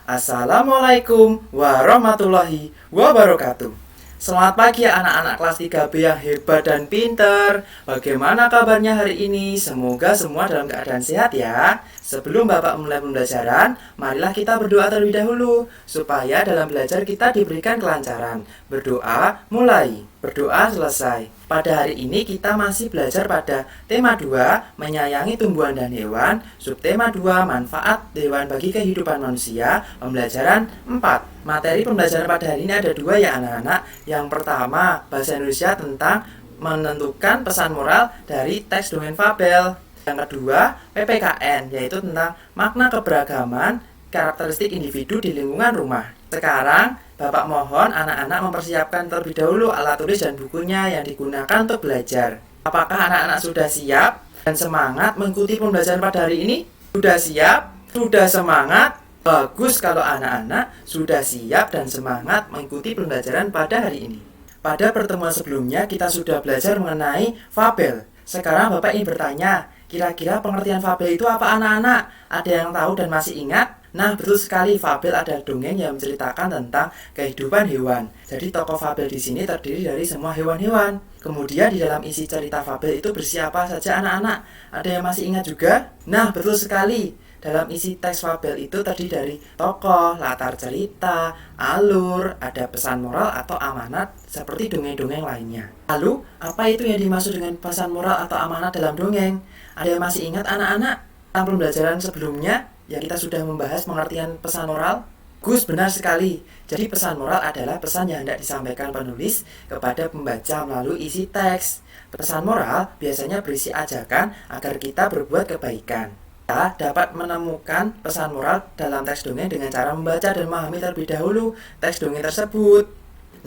Assalamualaikum warahmatullahi wabarakatuh. Selamat pagi anak-anak kelas 3B yang hebat dan pinter. Bagaimana kabarnya hari ini? Semoga semua dalam keadaan sehat ya. Sebelum Bapak mulai pembelajaran, marilah kita berdoa terlebih dahulu supaya dalam belajar kita diberikan kelancaran. Berdoa mulai, berdoa selesai. Pada hari ini kita masih belajar pada tema 2, menyayangi tumbuhan dan hewan, subtema 2, manfaat hewan bagi kehidupan manusia, pembelajaran 4. Materi pembelajaran pada hari ini ada 2 ya anak-anak. Yang pertama, bahasa Indonesia tentang menentukan pesan moral dari teks dongeng fabel. Yang kedua, PPKN, yaitu tentang makna keberagaman karakteristik individu di lingkungan rumah. Sekarang, Bapak mohon anak-anak mempersiapkan terlebih dahulu alat tulis dan bukunya yang digunakan untuk belajar. Apakah anak-anak sudah siap dan semangat mengikuti pembelajaran pada hari ini? Sudah siap? Sudah semangat? Bagus kalau anak-anak sudah siap dan semangat mengikuti pembelajaran pada hari ini. Pada pertemuan sebelumnya kita sudah belajar mengenai fabel. Sekarang Bapak ingin bertanya, kira-kira pengertian fabel itu apa anak-anak? Ada yang tahu dan masih ingat? Nah, betul sekali, fabel adalah dongeng yang menceritakan tentang kehidupan hewan. Jadi tokoh fabel di sini terdiri dari semua hewan-hewan. Kemudian di dalam isi cerita fabel itu bersiapa saja anak-anak? Ada yang masih ingat juga? Nah, betul sekali. Dalam isi teks fabel itu terdiri dari tokoh, latar cerita, alur, ada pesan moral atau amanat seperti dongeng-dongeng lainnya. Lalu, apa itu yang dimaksud dengan pesan moral atau amanat dalam dongeng? Ada yang masih ingat anak-anak? Dalam pembelajaran sebelumnya, ya kita sudah membahas pengertian pesan moral. Gus, benar sekali. Jadi pesan moral adalah pesan yang hendak disampaikan penulis kepada pembaca melalui isi teks. Pesan moral biasanya berisi ajakan agar kita berbuat kebaikan. Kita dapat menemukan pesan moral dalam teks dongeng dengan cara membaca dan memahami terlebih dahulu teks dongeng tersebut.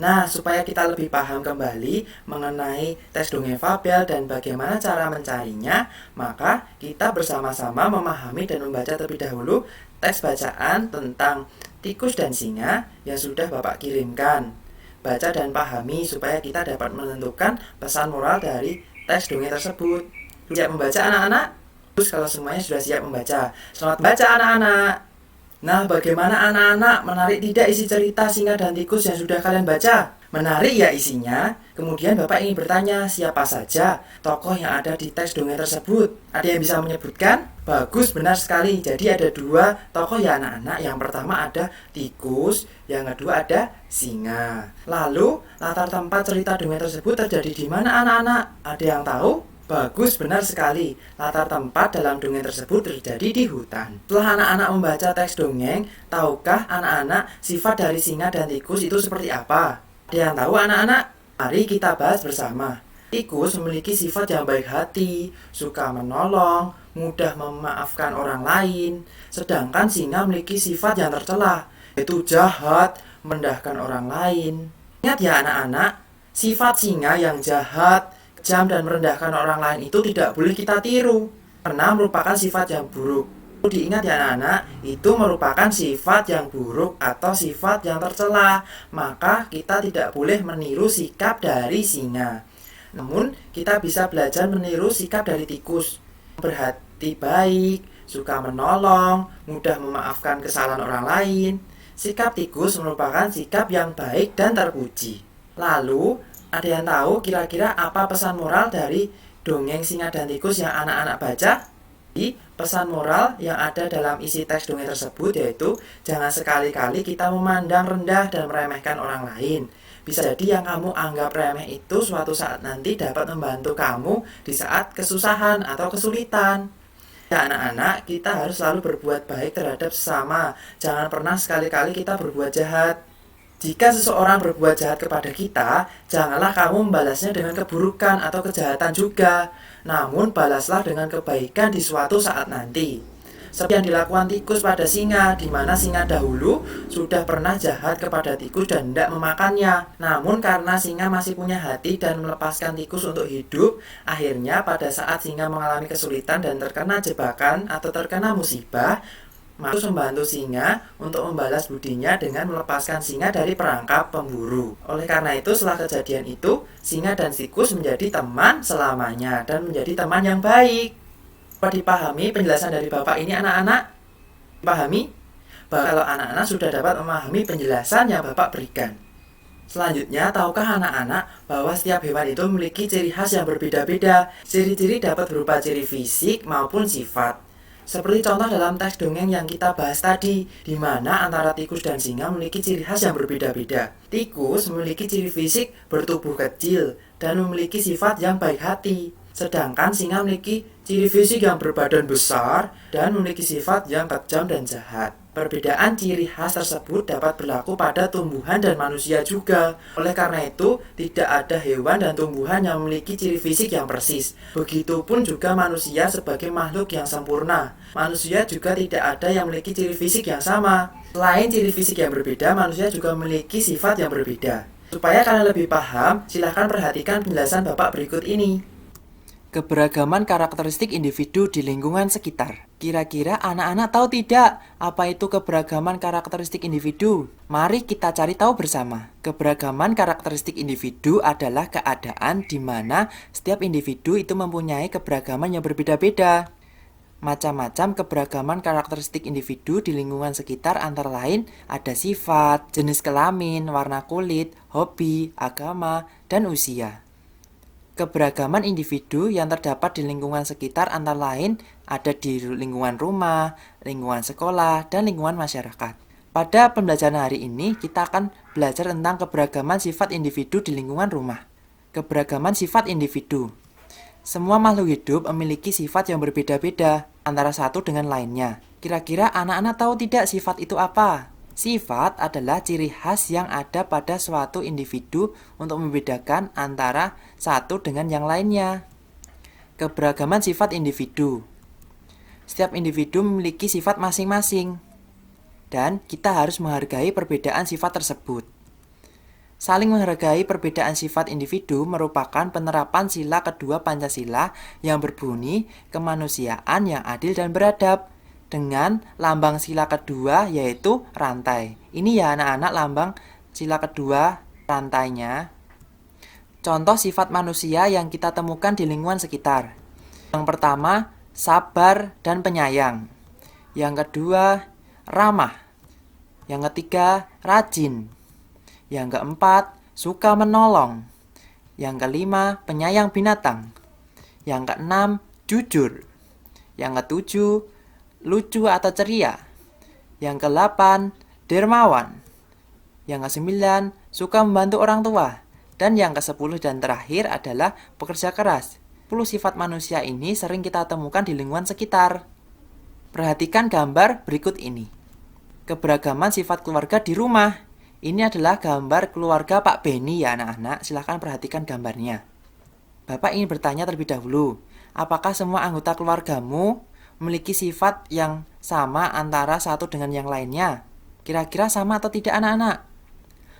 Nah, supaya kita lebih paham kembali mengenai teks dongeng fabel dan bagaimana cara mencarinya, maka kita bersama-sama memahami dan membaca terlebih dahulu teks bacaan tentang tikus dan singa yang sudah Bapak kirimkan. Baca dan pahami supaya kita dapat menentukan pesan moral dari teks dongeng tersebut. Siap membaca anak-anak? Terus kalau semuanya sudah siap membaca, selamat baca anak-anak. Nah, bagaimana anak-anak, menarik tidak isi cerita singa dan tikus yang sudah kalian baca? Menarik ya isinya. Kemudian Bapak ingin bertanya, siapa saja tokoh yang ada di teks dongeng tersebut? Ada yang bisa menyebutkan? Bagus, benar sekali. Jadi ada 2 tokoh ya anak-anak. Yang pertama ada tikus, yang kedua ada singa. Lalu, latar tempat cerita dongeng tersebut terjadi di mana anak-anak? Ada yang tahu? Bagus, benar sekali. Latar tempat dalam dongeng tersebut terjadi di hutan. Setelah anak-anak membaca teks dongeng, tahukah anak-anak sifat dari singa dan tikus itu seperti apa? Ada yang tahu anak-anak? Mari kita bahas bersama. Tikus memiliki sifat yang baik hati, suka menolong, mudah memaafkan orang lain. Sedangkan singa memiliki sifat yang tercela, yaitu jahat, merendahkan orang lain. Ingat ya anak-anak, sifat singa yang jahat, kejam dan merendahkan orang lain itu tidak boleh kita tiru karena merupakan sifat yang buruk. Diingat ya anak-anak, itu merupakan sifat yang buruk atau sifat yang tercela. Maka kita tidak boleh meniru sikap dari singa. Namun kita bisa belajar meniru sikap dari tikus. Berhati baik, suka menolong, mudah memaafkan kesalahan orang lain. Sikap tikus merupakan sikap yang baik dan terpuji. Lalu ada yang tahu kira-kira apa pesan moral dari dongeng singa dan tikus yang anak-anak baca? Pesan moral yang ada dalam isi teks dongeng tersebut yaitu jangan sekali-kali kita memandang rendah dan meremehkan orang lain. Bisa jadi yang kamu anggap remeh itu suatu saat nanti dapat membantu kamu di saat kesusahan atau kesulitan. Ya anak-anak, kita harus selalu berbuat baik terhadap sesama. Jangan pernah sekali-kali kita berbuat jahat. Jika seseorang berbuat jahat kepada kita, janganlah kamu membalasnya dengan keburukan atau kejahatan juga. Namun balaslah dengan kebaikan di suatu saat nanti. Seperti yang dilakukan tikus pada singa, di mana singa dahulu sudah pernah jahat kepada tikus dan tidak memakannya. Namun karena singa masih punya hati dan melepaskan tikus untuk hidup, akhirnya pada saat singa mengalami kesulitan dan terkena jebakan atau terkena musibah, Markus membantu singa untuk membalas budinya dengan melepaskan singa dari perangkap pemburu. Oleh karena itu, setelah kejadian itu, singa dan tikus menjadi teman selamanya dan menjadi teman yang baik. Dapat dipahami penjelasan dari Bapak ini anak-anak? Pahami? Kalau anak-anak sudah dapat memahami penjelasan yang Bapak berikan. Selanjutnya, tahukah anak-anak bahwa setiap hewan itu memiliki ciri khas yang berbeda-beda? Ciri-ciri dapat berupa ciri fisik maupun sifat. Seperti contoh dalam teks dongeng yang kita bahas tadi, di mana antara tikus dan singa memiliki ciri khas yang berbeda-beda. Tikus memiliki ciri fisik bertubuh kecil dan memiliki sifat yang baik hati. Sedangkan singa memiliki ciri fisik yang berbadan besar dan memiliki sifat yang kejam dan jahat. Perbedaan ciri khas tersebut dapat berlaku pada tumbuhan dan manusia juga. Oleh karena itu, tidak ada hewan dan tumbuhan yang memiliki ciri fisik yang persis. Begitupun juga manusia sebagai makhluk yang sempurna. Manusia juga tidak ada yang memiliki ciri fisik yang sama. Selain ciri fisik yang berbeda, manusia juga memiliki sifat yang berbeda. Supaya kalian lebih paham, silahkan perhatikan penjelasan Bapak berikut ini. Keberagaman karakteristik individu di lingkungan sekitar. Kira-kira anak-anak tahu tidak apa itu keberagaman karakteristik individu? Mari kita cari tahu bersama. Keberagaman karakteristik individu adalah keadaan di mana setiap individu itu mempunyai keberagaman yang berbeda-beda. Macam-macam keberagaman karakteristik individu di lingkungan sekitar antara lain ada sifat, jenis kelamin, warna kulit, hobi, agama, dan usia. Keberagaman individu yang terdapat di lingkungan sekitar antara lain ada di lingkungan rumah, lingkungan sekolah, dan lingkungan masyarakat. Pada pembelajaran hari ini, kita akan belajar tentang keberagaman sifat individu di lingkungan rumah. Keberagaman sifat individu. Semua makhluk hidup memiliki sifat yang berbeda-beda antara satu dengan lainnya. Kira-kira anak-anak tahu tidak sifat itu apa? Sifat adalah ciri khas yang ada pada suatu individu untuk membedakan antara satu dengan yang lainnya. Keberagaman sifat individu. Setiap individu memiliki sifat masing-masing, dan kita harus menghargai perbedaan sifat tersebut. Saling menghargai perbedaan sifat individu merupakan penerapan sila kedua Pancasila yang berbunyi kemanusiaan yang adil dan beradab. Dengan lambang sila kedua yaitu rantai. Ini ya anak-anak lambang sila kedua rantainya. Contoh sifat manusia yang kita temukan di lingkungan sekitar. Yang pertama, sabar dan penyayang. Yang kedua, ramah. Yang ketiga, rajin. Yang keempat, suka menolong. Yang kelima, penyayang binatang. Yang keenam, jujur. Yang ketujuh, lucu atau ceria. Yang ke-8, dermawan. Yang ke-9, suka membantu orang tua. Dan yang ke-10 dan terakhir adalah pekerja keras. 10 sifat manusia ini sering kita temukan di lingkungan sekitar. Perhatikan gambar berikut ini. Keberagaman sifat keluarga di rumah. Ini adalah gambar keluarga Pak Beni ya anak-anak. Silahkan perhatikan gambarnya. Bapak ingin bertanya terlebih dahulu. Apakah semua anggota keluargamu memiliki sifat yang sama antara satu dengan yang lainnya? Kira-kira sama atau tidak anak-anak?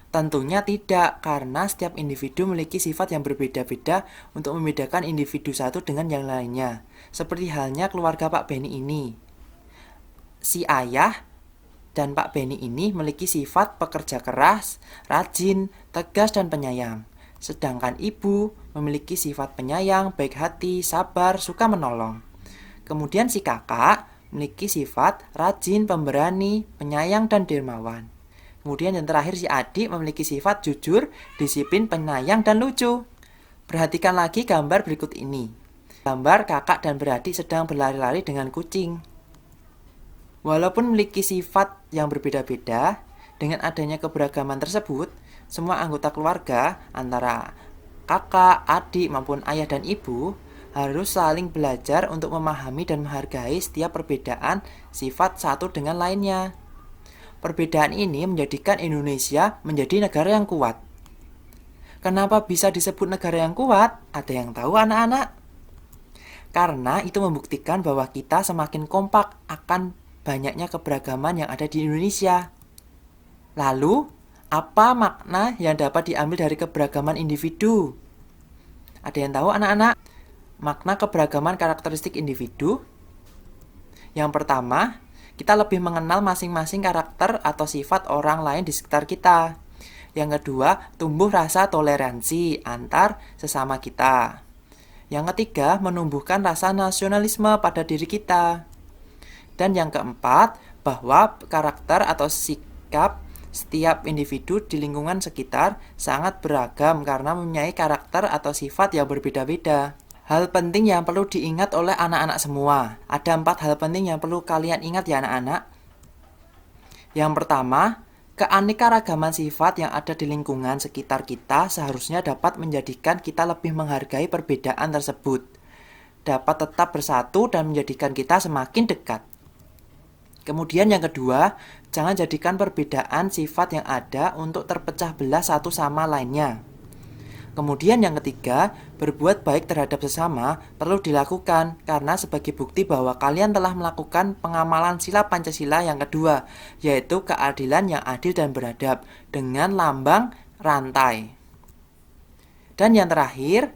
Tentunya tidak, karena setiap individu memiliki sifat yang berbeda-beda untuk membedakan individu satu dengan yang lainnya. Seperti halnya keluarga Pak Beni ini. Si ayah dan Pak Beni ini memiliki sifat pekerja keras, rajin, tegas, dan penyayang. Sedangkan ibu memiliki sifat penyayang, baik hati, sabar, suka menolong. Kemudian si kakak memiliki sifat rajin, pemberani, penyayang, dan dermawan. Kemudian yang terakhir si adik memiliki sifat jujur, disiplin, penyayang, dan lucu. Perhatikan lagi gambar berikut ini. Gambar kakak dan beradik sedang berlari-lari dengan kucing. Walaupun memiliki sifat yang berbeda-beda, dengan adanya keberagaman tersebut, semua anggota keluarga antara kakak, adik, maupun ayah dan ibu harus saling belajar untuk memahami dan menghargai setiap perbedaan sifat satu dengan lainnya. Perbedaan ini menjadikan Indonesia menjadi negara yang kuat. Kenapa bisa disebut negara yang kuat? Ada yang tahu anak-anak? Karena itu membuktikan bahwa kita semakin kompak akan banyaknya keberagaman yang ada di Indonesia. Lalu, apa makna yang dapat diambil dari keberagaman individu? Ada yang tahu anak-anak? Makna keberagaman karakteristik individu. Yang pertama, kita lebih mengenal masing-masing karakter atau sifat orang lain di sekitar kita. Yang kedua, tumbuh rasa toleransi antar sesama kita. Yang ketiga, menumbuhkan rasa nasionalisme pada diri kita. Dan yang keempat, bahwa karakter atau sikap setiap individu di lingkungan sekitar sangat beragam karena mempunyai karakter atau sifat yang berbeda-beda. Hal penting yang perlu diingat oleh anak-anak semua. Ada 4 hal penting yang perlu kalian ingat ya anak-anak. Yang pertama, keanekaragaman sifat yang ada di lingkungan sekitar kita seharusnya dapat menjadikan kita lebih menghargai perbedaan tersebut. Dapat tetap bersatu dan menjadikan kita semakin dekat. Kemudian yang kedua, jangan jadikan perbedaan sifat yang ada untuk terpecah belah satu sama lainnya. Kemudian yang ketiga, berbuat baik terhadap sesama perlu dilakukan karena sebagai bukti bahwa kalian telah melakukan pengamalan sila Pancasila yang kedua, yaitu keadilan yang adil dan beradab dengan lambang rantai. Dan yang terakhir,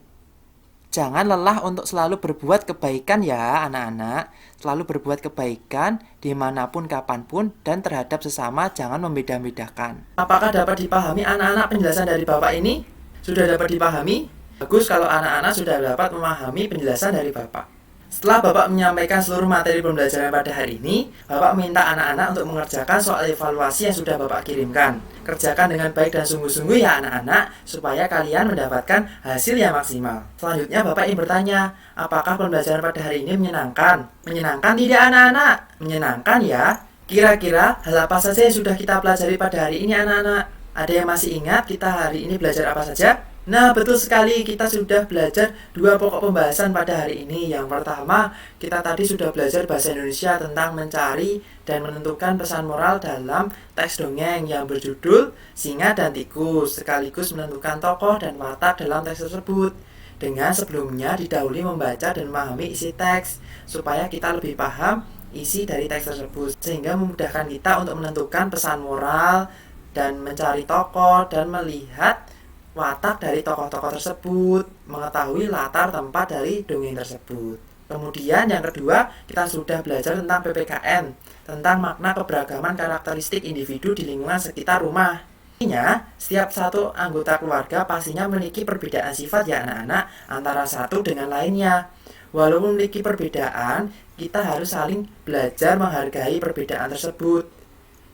jangan lelah untuk selalu berbuat kebaikan ya anak-anak. Selalu berbuat kebaikan dimanapun kapanpun dan terhadap sesama jangan membeda-bedakan. Apakah dapat dipahami anak-anak penjelasan dari Bapak ini? Sudah dapat dipahami? Bagus kalau anak-anak sudah dapat memahami penjelasan dari Bapak. Setelah Bapak menyampaikan seluruh materi pembelajaran pada hari ini, Bapak minta anak-anak untuk mengerjakan soal evaluasi yang sudah Bapak kirimkan. Kerjakan dengan baik dan sungguh-sungguh ya anak-anak, supaya kalian mendapatkan hasil yang maksimal. Selanjutnya Bapak ingin bertanya, apakah pembelajaran pada hari ini menyenangkan? Menyenangkan tidak anak-anak? Menyenangkan ya? Kira-kira hal apa saja yang sudah kita pelajari pada hari ini anak-anak? Ada yang masih ingat kita hari ini belajar apa saja? Nah, betul sekali, kita sudah belajar 2 pokok pembahasan pada hari ini. Yang pertama, kita tadi sudah belajar bahasa Indonesia tentang mencari dan menentukan pesan moral dalam teks dongeng yang berjudul Singa dan Tikus, sekaligus menentukan tokoh dan watak dalam teks tersebut. Dengan sebelumnya didahului membaca dan memahami isi teks, supaya kita lebih paham isi dari teks tersebut, sehingga memudahkan kita untuk menentukan pesan moral dan mencari tokoh dan melihat watak dari tokoh-tokoh tersebut, mengetahui latar tempat dari dongeng tersebut. Kemudian yang kedua, kita sudah belajar tentang PPKN, tentang makna keberagaman karakteristik individu di lingkungan sekitar rumah. Artinya, setiap satu anggota keluarga pastinya memiliki perbedaan sifat ya anak-anak antara satu dengan lainnya. Walaupun memiliki perbedaan, kita harus saling belajar menghargai perbedaan tersebut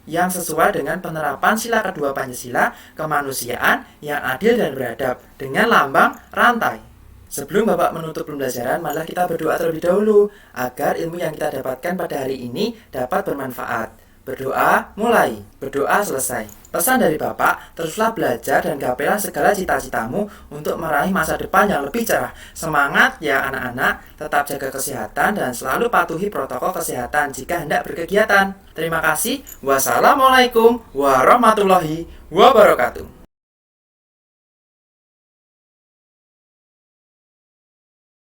yang sesuai dengan penerapan sila kedua Pancasila, kemanusiaan yang adil dan beradab dengan lambang rantai. Sebelum Bapak menutup pembelajaran, malah kita berdoa terlebih dahulu agar ilmu yang kita dapatkan pada hari ini dapat bermanfaat. Berdoa mulai, berdoa selesai. Pesan dari Bapak, teruslah belajar dan gapailah segala cita-citamu untuk meraih masa depan yang lebih cerah. Semangat ya anak-anak, tetap jaga kesehatan dan selalu patuhi protokol kesehatan jika hendak berkegiatan. Terima kasih. Wassalamualaikum warahmatullahi wabarakatuh.